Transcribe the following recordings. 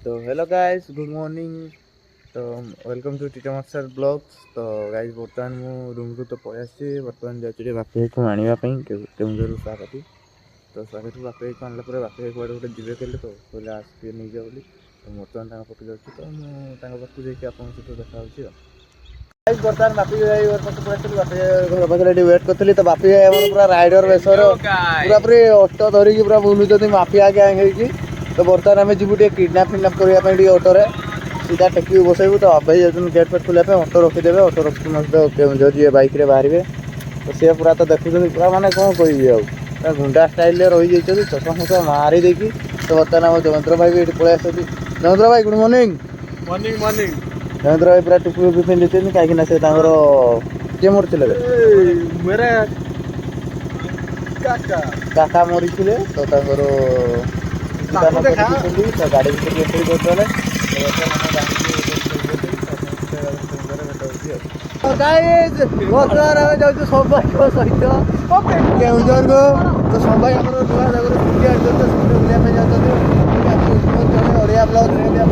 तो hello guys, good morning. तो welcome to टीटा मास्टर ब्लॉग्स। तो गाइस बर्तमान मु रूम को तो पळै आसी। बर्तमान जाउछि बापे को आनिबा पई केउंझर साकती। तो साकती बापे को आनला पर बापे कुआडे गोटे जिबे कहले तो कहले आसी नै जा बोली। तो बर्तमान तांका पक्के जाउछि। तो मु तांका पाखु जेकी आपन सहित देखा होछि। गाइस बर्तमान बापे जाई वर्क तो पळै बापे घर पाखरे एटी वेट करथली। तो बापे हमर पूरा राइडर वेसर पूरा पूरी ऑटो धरि की पूरा बुलु जति माफिया गैंग है की। तो बर्तमान आम जीवु किडनाप फिडनाप करने ऑटो सीधा टेक बसैबू। तो अभय जाऊँ गेट फेट खोल ऑटो रखीदे। ऑटो रखी मत जी बाइक बाहर। तो सी पूरा तो देखुं पूरा माने कौन कह गुंडा स्टाइल रही जाइए चषमा फषमा मारी देखी। तो बर्तमान आम देवेंद्र भाई भी ये पलि आस। देवेंद्र भाई good morning. Morning morning. Devendra भाई पूरा टुपी उपी पिंधि कहीं से किए मरते मेरा काका काका मरी तो गाड़ी भर एंट्री करते बर्तमान आम जाऊँ संभाई सहित केउझर को। तो संभाई आम नुआ जगह बुलाया जाते Odia blog YouTube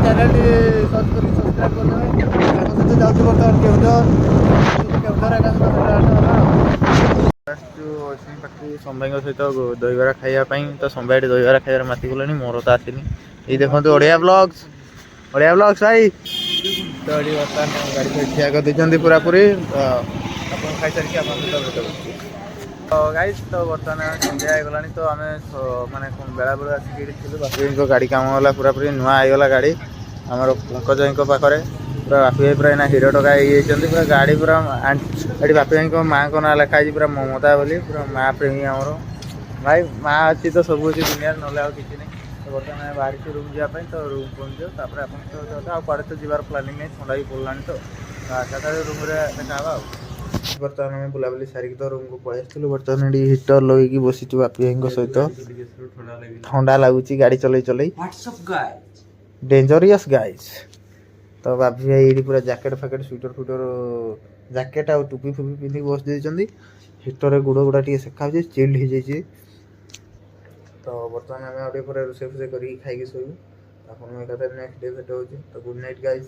channel search कर सब्सक्राइब कर जाऊँ बर्तमान केउझर संभाई सहित दहीबरा खावाई। तो संभाई दहीबरा खाइबार माति गलानी मोर तो आसनी। ये देखो ओडिया ब्लॉग्स भाई। तो ये बर्तमान गाड़ी ठिया कर देते पूरा पूरी। तो आप खाई सारिक आप तो गाइस तो बर्तमान सन्ध्या होगला। तो आम माने बेला बेला आसिक बापी गाड़ी काम गला पूरा पूरी नुआ होगला गाड़ी आमर पंकज भाई पाखे। पूरा बापी भाई पूरा एना हिरो टका होती पूरा गाड़ी पूरा ये बापी भाई माँ को ना लिखाई पूरा ममता बोली पूरा माँ प्रेमी आमर भाई माँ अच्छी तो सब अच्छी दुनिया ना कि नहीं। तो बर्तमान बाहर से रूम जावाई। तो रूम पहुँचो तापर आपड़े तो जीवार प्लानिंग नहीं ठंडा भी पड़लानी। तो आठटा रूम देखा बर्तमान आम बुलाबुली सारिक तो रूम को पलि आसलु। बर्तमान ये हिटर लगे बसी बापी भाई सहित ठंडा लगुच गाड़ी चल चल डेंजरियस गाइज। तो बापी भाई ये पूरा जैकेट फैकेट स्वेटर फुटर जैकेट आ टुपी फुपी पिंधि बस देते। हिटर गुड़ गुड़ा टे सेखा चिल्ड हो जाए। तो बर्तमान आम रोषे फुसे कर खाई शोबू। आप नेक्स्ट डे भेट हो। तो गुड नाइट गाइज।